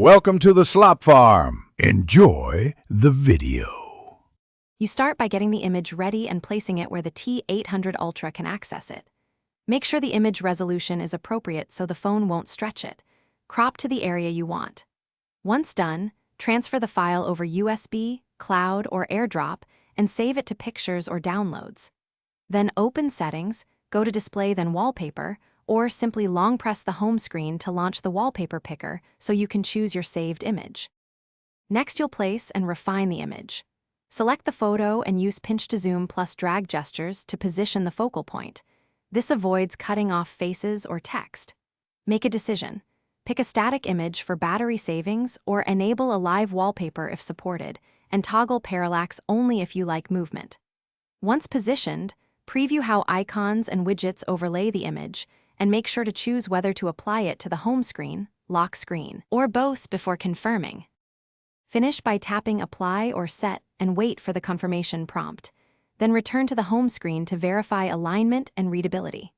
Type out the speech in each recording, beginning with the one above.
Welcome to the Slop Farm. Enjoy the video. You start by getting the image ready and placing it where the T800 Ultra can access it. Make sure the image resolution is appropriate so the phone won't stretch it. Crop to the area you want. Once done, transfer the file over USB, cloud, or AirDrop and save it to pictures or downloads. Then open Settings, go to Display then Wallpaper, or simply long press the home screen to launch the wallpaper picker so you can choose your saved image. Next, you'll place and refine the image. Select the photo and use pinch to zoom plus drag gestures to position the focal point. This avoids cutting off faces or text. Make a decision. Pick a static image for battery savings or enable a live wallpaper if supported, and toggle parallax only if you like movement. Once positioned, preview how icons and widgets overlay the image, and make sure to choose whether to apply it to the home screen, lock screen, or both before confirming. Finish by tapping Apply or Set and wait for the confirmation prompt. Then return to the home screen to verify alignment and readability.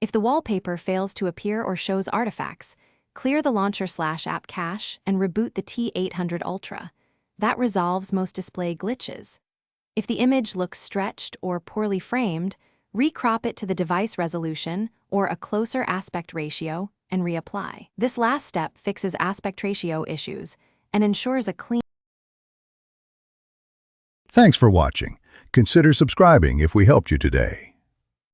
If the wallpaper fails to appear or shows artifacts, clear the launcher/app cache and reboot the T800 Ultra. That resolves most display glitches. If the image looks stretched or poorly framed, recrop it to the device resolution or a closer aspect ratio and reapply. This last step fixes aspect ratio issues and ensures a clean. Thanks for watching. Consider subscribing if we helped you today.